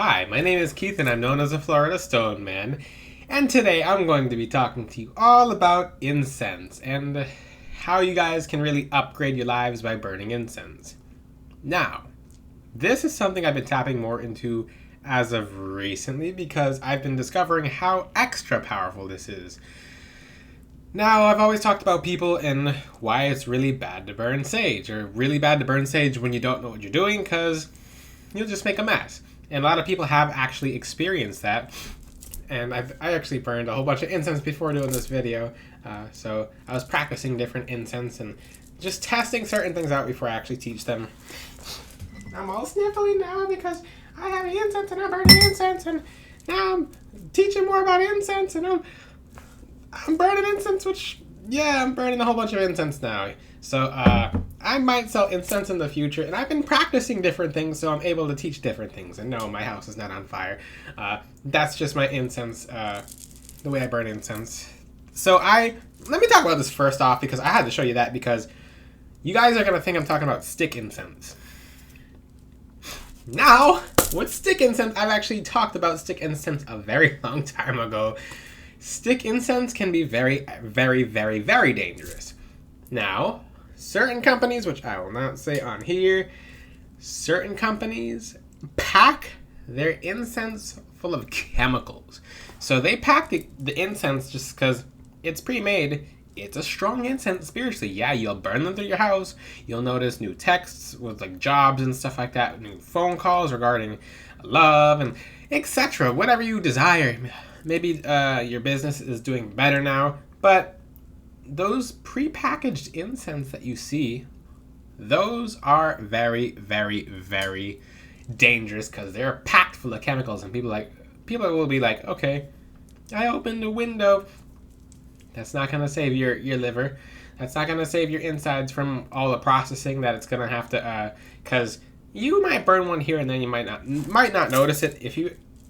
Hi, my name is Keith and I'm known as the Florida Stone Man. And today I'm going to be talking to you all about incense and how you guys can really upgrade your lives by burning incense. Now, this is something I've been tapping more into as of recently because I've been discovering how extra powerful this is. Now, I've always talked about people and why it's really bad to burn sage, or really bad to burn sage when you don't know what you're doing because you'll just make a mess. And a lot of people have actually experienced that. And I actually burned a whole bunch of incense before doing this video. So I was practicing different incense and just testing certain things out before I actually teach them. I'm all sniffly now because I have incense and I'm burning incense. And now I'm teaching more about incense and I'm burning incense, which, yeah, I'm burning a whole bunch of incense now. So, I might sell incense in the future, and I've been practicing different things, so I'm able to teach different things. And no, my house is not on fire. That's just my incense, the way I burn incense. So let me talk about this first off, because I had to show you that, because you guys are going to think I'm talking about stick incense. Now, with stick incense, I've actually talked about stick incense a very long time ago. Stick incense can be very, very, very, very dangerous. Now, certain companies, which I will not say on here, certain companies pack their incense full of chemicals. So they pack the incense just because it's pre-made. It's a strong incense spiritually. Yeah, you'll burn them through your house. You'll notice new texts with like jobs and stuff like that, new phone calls regarding love and etc. Whatever you desire. Maybe your business is doing better now, but those pre-packaged incense that you see, those are very, very, very dangerous because they're packed full of chemicals, and people will be like, okay, I opened a window. That's not gonna save your liver. That's not gonna save your insides from all the processing that it's gonna have to, because you might burn one here and then you might not notice it.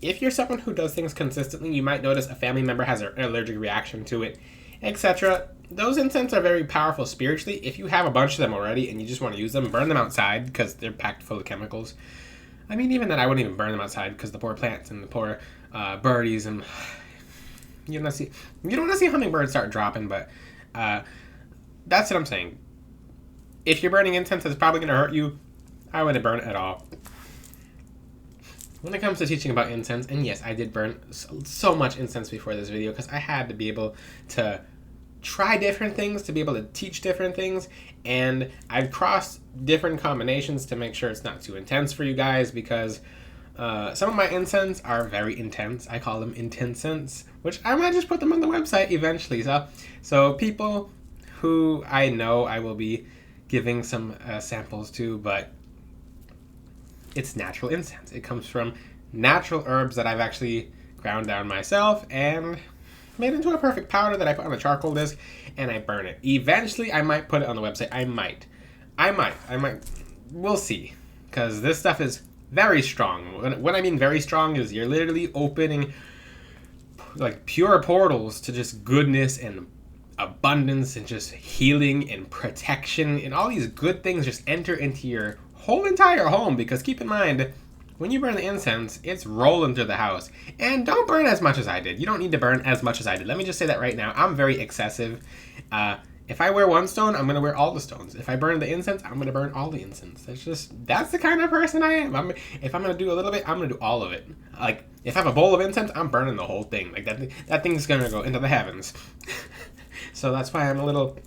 If you're someone who does things consistently, you might notice a family member has an allergic reaction to it, etc. Those incense are very powerful spiritually. If you have a bunch of them already and you just want to use them, burn them outside because they're packed full of chemicals. I mean, even then, I wouldn't even burn them outside because the poor plants and the poor birdies, and you don't want to see hummingbirds start dropping. But that's what I'm saying. If you're burning incense that's probably going to hurt you, I wouldn't burn it at all. When it comes to teaching about incense, and yes, I did burn so much incense before this video because I had to be able to try different things, to be able to teach different things, and I've crossed different combinations to make sure it's not too intense for you guys because some of my incense are very intense. I call them intense, which I might just put them on the website eventually. So people who I know I will be giving some samples to, but it's natural incense. It comes from natural herbs that I've actually ground down myself and made into a perfect powder that I put on a charcoal disc and I burn it. Eventually, I might put it on the website. I might. We'll see. Because this stuff is very strong. What I mean very strong is you're literally opening like pure portals to just goodness and abundance and just healing and protection, and all these good things just enter into your whole entire home. Because keep in mind, when you burn the incense, it's rolling through the house. And don't burn as much as I did. You don't need to burn as much as I did. Let me just say that right now. I'm very excessive. If I wear one stone, I'm going to wear all the stones. If I burn the incense, I'm going to burn all the incense. That's the kind of person I am. If I'm going to do a little bit, I'm going to do all of it. Like, if I have a bowl of incense, I'm burning the whole thing. Like, that thing's going to go into the heavens. So that's why I'm a little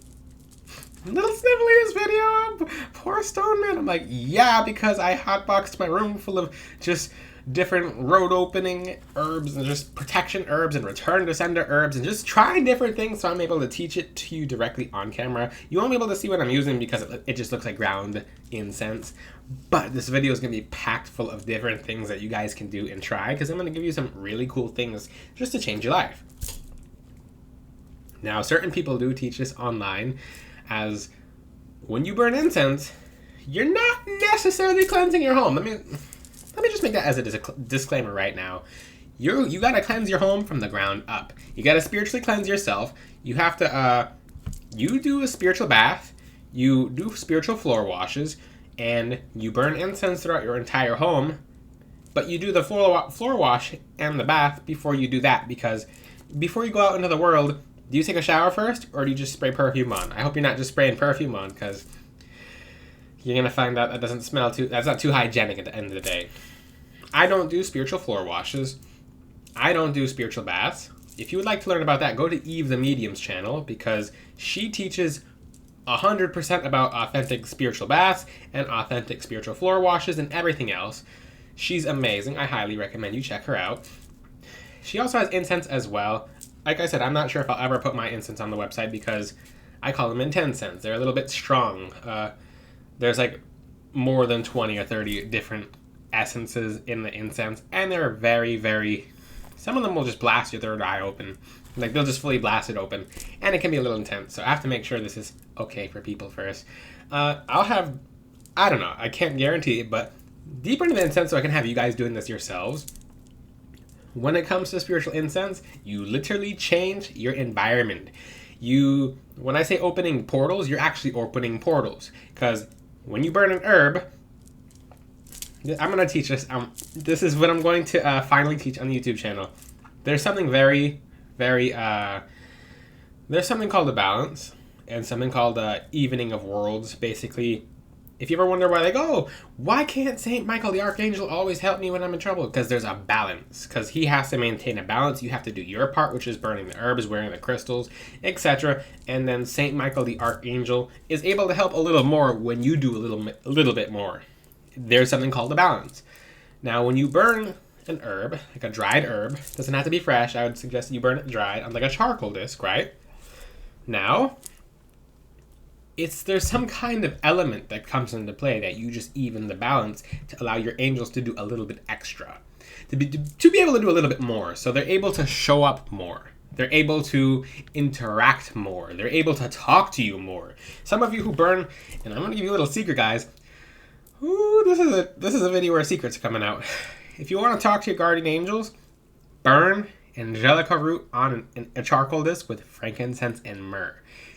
sniffly this video. Poor stone man. I'm like, yeah, because I hotboxed my room full of just different road opening herbs and just protection herbs and return to sender herbs and just trying different things, so I'm able to teach it to you directly on camera. You won't be able to see what I'm using because it just looks like ground incense, but this video is going to be packed full of different things that you guys can do and try, because I'm going to give you some really cool things just to change your life. Now, certain people do teach this online, as when you burn incense, you're not necessarily cleansing your home. Let me just make that as a disclaimer right now. You gotta cleanse your home from the ground up. You gotta spiritually cleanse yourself. You have to you do a spiritual bath, you do spiritual floor washes, and you burn incense throughout your entire home. but you do the floor wash and the bath before you do that, because before you go out into the world, do you take a shower first, or do you just spray perfume on? I hope you're not just spraying perfume on, because you're going to find out that doesn't smell that's not too hygienic at the end of the day. I don't do spiritual floor washes. I don't do spiritual baths. If you would like to learn about that, go to Eve the Medium's channel, because she teaches 100% about authentic spiritual baths and authentic spiritual floor washes and everything else. She's amazing. I highly recommend you check her out. She also has incense as well. Like I said, I'm not sure if I'll ever put my incense on the website, because I call them Intense scents. They're a little bit strong. There's like more than 20 or 30 different essences in the incense, and they're very, very... Some of them will just blast your third eye open. Like, they'll just fully blast it open, and it can be a little intense. So I have to make sure this is okay for people first. I'll have... I don't know. I can't guarantee it, but deeper into the incense, so I can have you guys doing this yourselves. When it comes to spiritual incense, you literally change your environment. When I say opening portals, you're actually opening portals. Because when you burn an herb... I'm going to teach this. This is what I'm going to finally teach on the YouTube channel. There's something very, very... there's something called a balance, and something called evening of worlds. Basically, if you ever wonder why they go, why can't Saint Michael the Archangel always help me when I'm in trouble? Because there's a balance. Because he has to maintain a balance. You have to do your part, which is burning the herbs, wearing the crystals, etc. And then Saint Michael the Archangel is able to help a little more when you do a little bit more. There's something called a balance. Now, when you burn an herb, like a dried herb, doesn't have to be fresh. I would suggest that you burn it dried on like a charcoal disc, right? Now, there's some kind of element that comes into play that you just even the balance to allow your angels to do a little bit extra, to be able to do a little bit more. So they're able to show up more. They're able to interact more. They're able to talk to you more. Some of you who burn, and I'm going to give you a little secret, guys. Ooh, this is a video where secrets are coming out. If you want to talk to your guardian angels, burn angelica root on a charcoal disc with frankincense and myrrh.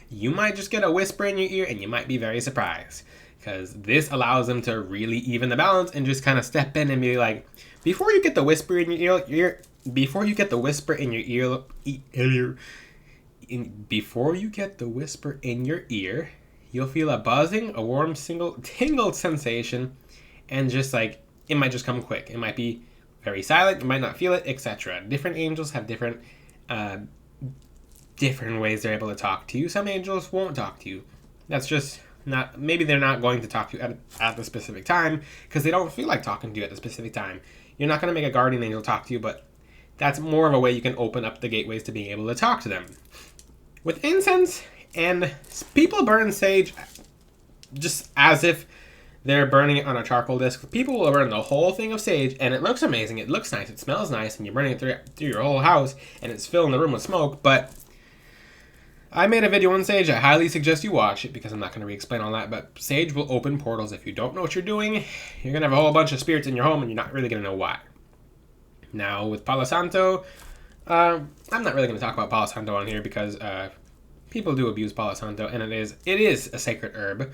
You might just get a whisper in your ear, and you might be very surprised, because this allows them to really even the balance and just kind of step in and be like, before you get the whisper in your ear, before you get the whisper in your ear, you'll feel a buzzing, a warm, tingled sensation, and just like, it might just come quick. It might be very silent, you might not feel it, etc. Different angels have different ways they're able to talk to you. Some angels won't talk to you. That's just not, maybe they're not going to talk to you at the specific time, because they don't feel like talking to you at the specific time. You're not going to make a guardian angel talk to you, but that's more of a way you can open up the gateways to being able to talk to them. With incense, and people burn sage just as if they're burning it on a charcoal disc. People will burn the whole thing of sage, and it looks amazing, it looks nice, it smells nice, and you're burning it through your whole house, and it's filling the room with smoke. But I made a video on sage. I highly suggest you watch it, because I'm not going to re-explain all that, but sage will open portals. If you don't know what you're doing, you're going to have a whole bunch of spirits in your home, and you're not really going to know why. Now, with Palo Santo, I'm not really going to talk about Palo Santo on here, because people do abuse Palo Santo, and it is a sacred herb.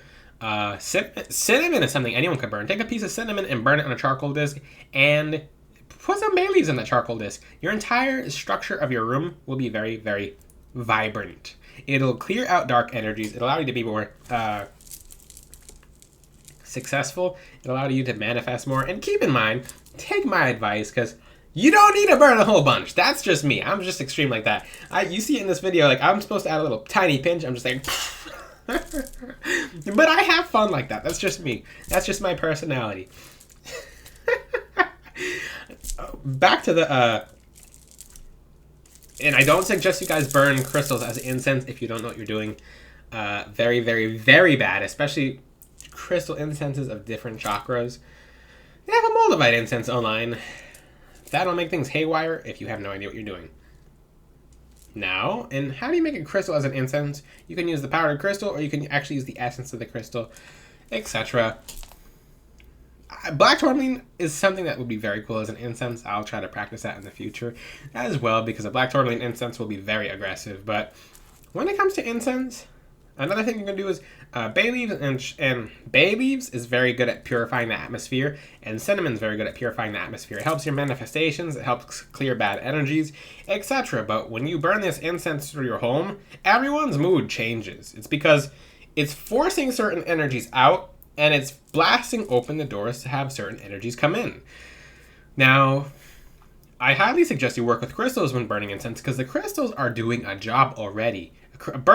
Cinnamon is something anyone can burn. Take a piece of cinnamon and burn it on a charcoal disc, and put some bay leaves in that charcoal disc. Your entire structure of your room will be very, very vibrant. It'll clear out dark energies. It'll allow you to be more successful. It'll allow you to manifest more. And keep in mind, take my advice, because you don't need to burn a whole bunch. That's just me. I'm just extreme like that. You see it in this video, like I'm supposed to add a little tiny pinch. I'm just like, but I have fun like that. That's just me. That's just my personality. Back to the, and I don't suggest you guys burn crystals as incense if you don't know what you're doing. Very, very, very bad, especially crystal incenses of different chakras. They have a Moldavite incense online. That'll make things haywire if you have no idea what you're doing. Now, and how do you make a crystal as an incense? You can use the powdered crystal, or you can actually use the essence of the crystal, etc. Black tourmaline is something that would be very cool as an incense. I'll try to practice that in the future as well, because a black tourmaline incense will be very aggressive. But when it comes to incense, Another thing you can do is bay leaves, and bay leaves is very good at purifying the atmosphere, and cinnamon is very good at purifying the atmosphere. It helps your manifestations, it helps clear bad energies, etc. But when you burn this incense through your home, everyone's mood changes. It's because it's forcing certain energies out, and it's blasting open the doors to have certain energies come in. Now, I highly suggest you work with crystals when burning incense, because the crystals are doing a job already. I'm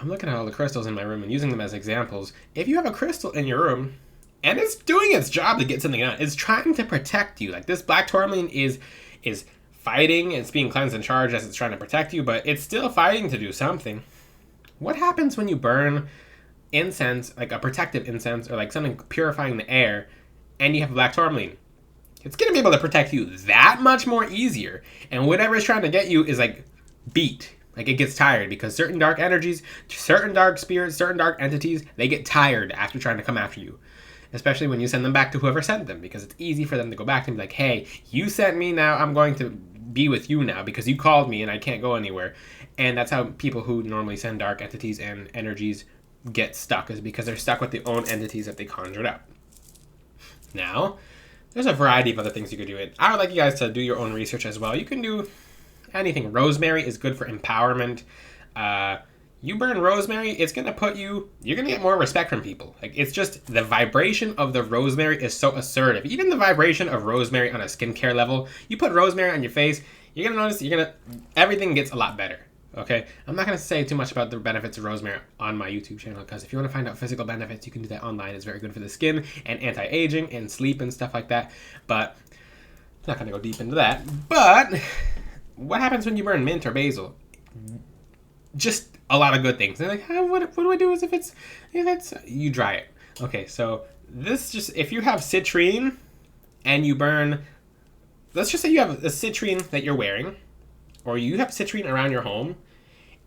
looking at all the crystals in my room and using them as examples. If you have a crystal in your room and it's doing its job to get something out, it's trying to protect you. Like this black tourmaline is fighting, it's being cleansed and charged as it's trying to protect you, but it's still fighting to do something. What happens when you burn incense, like a protective incense or like something purifying the air, and you have a black tourmaline? It's going to be able to protect you that much more easier. And whatever is trying to get you is like beat. Like it gets tired, because certain dark energies, certain dark spirits, certain dark entities, they get tired after trying to come after you. Especially when you send them back to whoever sent them, because it's easy for them to go back and be like, hey, you sent me, now I'm going to be with you now because you called me and I can't go anywhere. And that's how people who normally send dark entities and energies get stuck, is because they're stuck with their own entities that they conjured up. Now, there's a variety of other things you could do. I would like you guys to do your own research as well. You can do anything. Rosemary is good for empowerment. You burn rosemary, it's going to put you're going to get more respect from people. Like, it's just the vibration of the rosemary is so assertive. Even the vibration of rosemary on a skincare level, you put rosemary on your face, you're going to notice everything gets a lot better. Okay, I'm not going to say too much about the benefits of rosemary on my YouTube channel, because if you want to find out physical benefits, you can do that online. It's very good for the skin and anti-aging and sleep and stuff like that. But I'm not going to go deep into that. But what happens when you burn mint or basil? Just a lot of good things. They're like, what do I do if it's you dry it. Okay, so this just, if you have citrine and you burn, let's just say you have a citrine that you're wearing, or you have citrine around your home,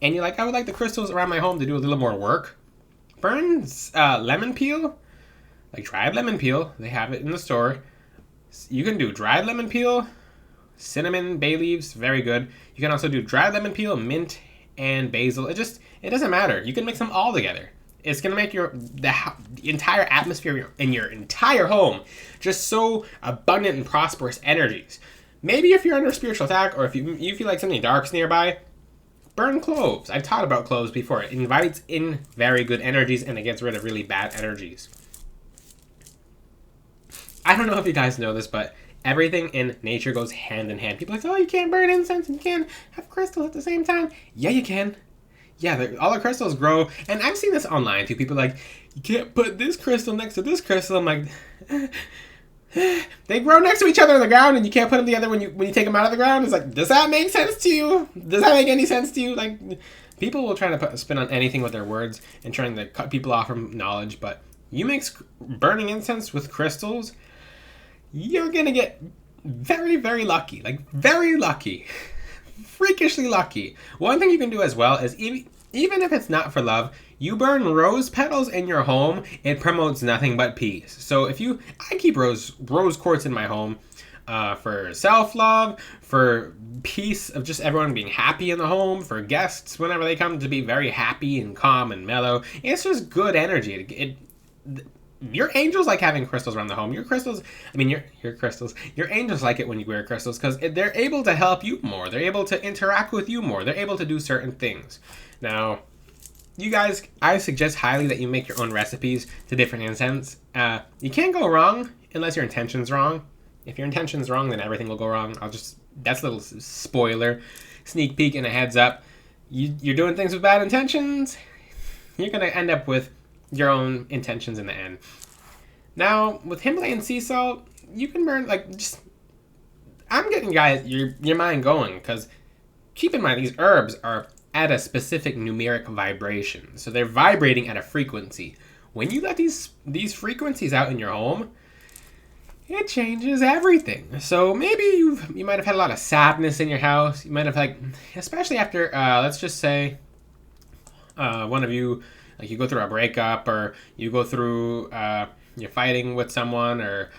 and you're like, I would like the crystals around my home to do a little more work. Burn lemon peel, like dried lemon peel. They have it in the store. You can do dried lemon peel, cinnamon, bay leaves, very good. You can also do dried lemon peel, mint, and basil. It doesn't matter. You can mix them all together. It's going to make the entire atmosphere in your entire home just so abundant and prosperous energies. Maybe if you're under spiritual attack, or if you feel like something dark's nearby, burn cloves. I've taught about cloves before. It invites in very good energies, and it gets rid of really bad energies. I don't know if you guys know this, but everything in nature goes hand in hand. People are like, oh, you can't burn incense and you can't have crystals at the same time. Yeah, you can. Yeah, all the crystals grow. And I've seen this online too. People are like, you can't put this crystal next to this crystal. I'm like, they grow next to each other on the ground, and you can't put them together when you take them out of the ground. It's like, does that make sense to you? Does that make any sense to you? Like, people will try to put a spin on anything with their words and trying to cut people off from knowledge. But you mix burning incense with crystals, you're gonna get very, very lucky. Like, very lucky. Freakishly lucky. One thing you can do as well is, even if it's not for love, you burn rose petals in your home, it promotes nothing but peace. So I keep rose quartz in my home for self-love, for peace of just everyone being happy in the home, for guests whenever they come to be very happy and calm and mellow. It's just good energy. Your angels like having crystals around the home. Your angels like it when you wear crystals, because they're able to help you more. They're able to interact with you more. They're able to do certain things. Now, you guys, I suggest highly that you make your own recipes to different incense. You can't go wrong unless your intention's wrong. If your intention's wrong, then everything will go wrong. That's a little spoiler, sneak peek and a heads up. You're doing things with bad intentions, you're going to end up with your own intentions in the end. Now, with Himalayan sea salt, you can burn, I'm getting your mind going, because keep in mind, these herbs are at a specific numeric vibration. So they're vibrating at a frequency. When you let these frequencies out in your home, it changes everything. So maybe you might have had a lot of sadness in your house. You might have, especially after, let's just say, one of you, you go through a breakup, or you go through, you're fighting with someone, or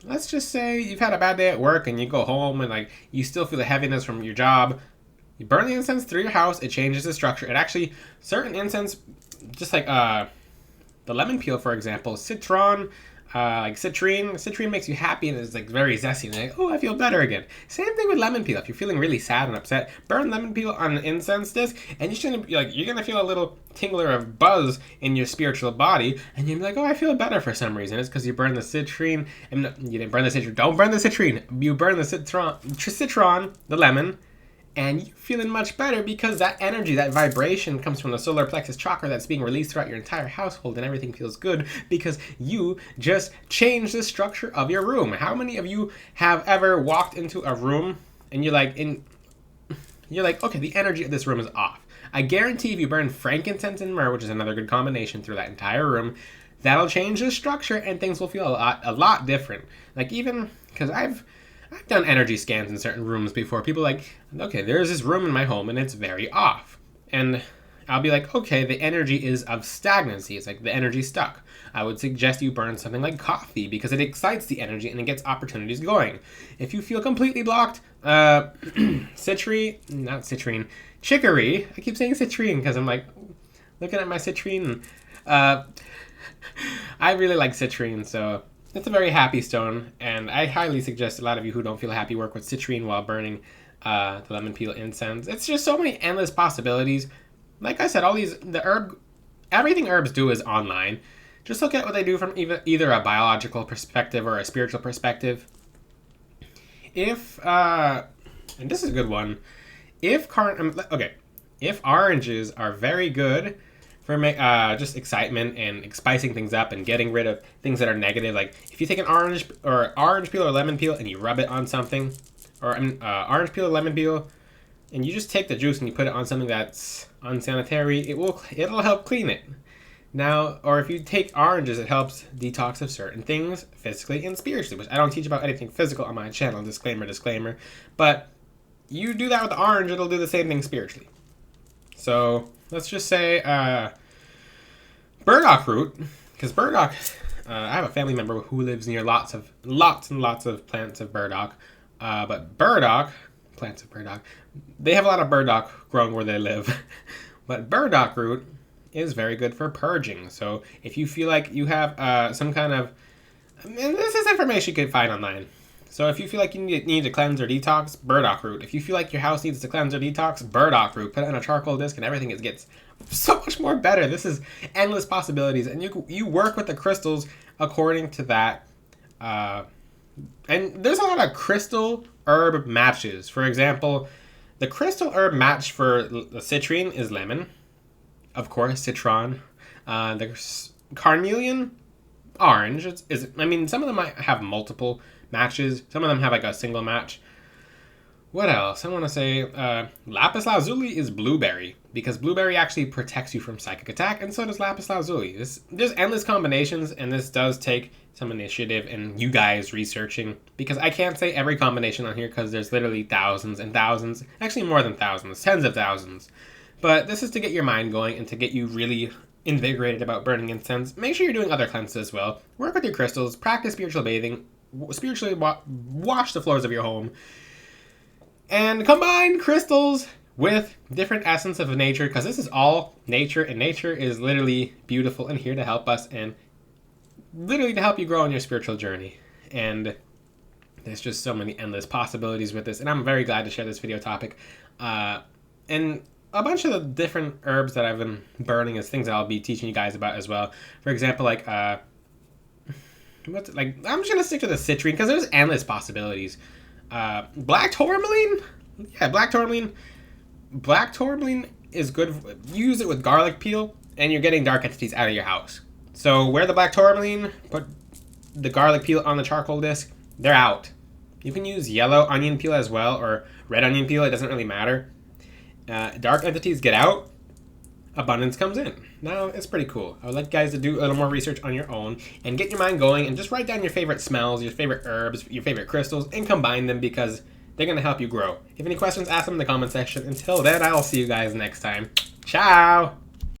let's just say you've had a bad day at work and you go home and you still feel the heaviness from your job. You burn the incense through your house, it changes the structure. It actually, certain incense, just like the lemon peel, for example, citron, like citrine makes you happy and it's like very zesty and like, oh, I feel better again. Same thing with lemon peel. If you're feeling really sad and upset, burn lemon peel on an incense disc and you're gonna feel a little tingler of buzz in your spiritual body and you'll be like, oh, I feel better for some reason. It's because you burned the citrine, and you didn't burn the citrine. Don't burn the citrine. You burn the citron, the lemon, and you're feeling much better because that energy, that vibration comes from the solar plexus chakra that's being released throughout your entire household and everything feels good because you just changed the structure of your room. How many of you have ever walked into a room and you're like, okay, the energy of this room is off. I guarantee if you burn frankincense and myrrh, which is another good combination through that entire room, that'll change the structure and things will feel a lot different. Like even, because I've done energy scans in certain rooms before. People are like, okay, there's this room in my home and it's very off. And I'll be like, okay, the energy is of stagnancy. It's like the energy's stuck. I would suggest you burn something like coffee because it excites the energy and it gets opportunities going. If you feel completely blocked, chicory. I keep saying citrine because I'm like looking at my citrine. I really like citrine, so it's a very happy stone, and I highly suggest a lot of you who don't feel happy work with citrine while burning the lemon peel incense. It's just so many endless possibilities. Like I said, everything herbs do is online. Just look at what they do from either a biological perspective or a spiritual perspective. And this is a good one, if oranges are very good for just excitement and spicing things up and getting rid of things that are negative. Like if you take an orange peel or lemon peel and you rub it on something, or orange peel or lemon peel, and you just take the juice and you put it on something that's unsanitary, it'll help clean it. Now, or if you take oranges, it helps detox of certain things physically and spiritually, which I don't teach about anything physical on my channel, disclaimer. But you do that with the orange, it'll do the same thing spiritually. So let's just say burdock root, because burdock, I have a family member who lives near lots and lots of plants of burdock, but plants of burdock, they have a lot of burdock growing where they live, but burdock root is very good for purging. So if you feel like you have some kind of, and this is information you can find online. So if you feel like you need to cleanse or detox, burdock root. If you feel like your house needs to cleanse or detox, burdock root. Put it on a charcoal disc and everything gets so much more better. This is endless possibilities. And you work with the crystals according to that. And there's a lot of crystal herb matches. For example, the crystal herb match for the citrine is lemon. Of course, citron. The carnelian, orange. Some of them might have multiple matches. Some of them have like a single match. What else? I want to say lapis lazuli is blueberry, because blueberry actually protects you from psychic attack, and so does lapis lazuli. There's endless combinations, and this does take some initiative and you guys researching, because I can't say every combination on here because there's literally thousands and thousands, actually more than thousands, tens of thousands. But this is to get your mind going and to get you really invigorated about burning incense. Make sure you're doing other cleanses as well. Work with your crystals, practice spiritual bathing, spiritually wash the floors of your home, and combine crystals with different essence of nature, because this is all nature, and nature is literally beautiful and here to help us and literally to help you grow on your spiritual journey. And there's just so many endless possibilities with this, and I'm very glad to share this video topic. And a bunch of the different herbs that I've been burning is things that I'll be teaching you guys about as well. For example, like I'm just gonna stick to the citrine because there's endless possibilities. Black tourmaline, yeah, black tourmaline is good. Use it with garlic peel, and you're getting dark entities out of your house. So wear the black tourmaline, put the garlic peel on the charcoal disc. They're out. You can use yellow onion peel as well, or red onion peel. It doesn't really matter. Dark entities get out, abundance comes in. Now, it's pretty cool. I would like you guys to do a little more research on your own and get your mind going and just write down your favorite smells, your favorite herbs, your favorite crystals, and combine them because they're going to help you grow. If you have any questions, ask them in the comment section. Until then, I'll see you guys next time. Ciao!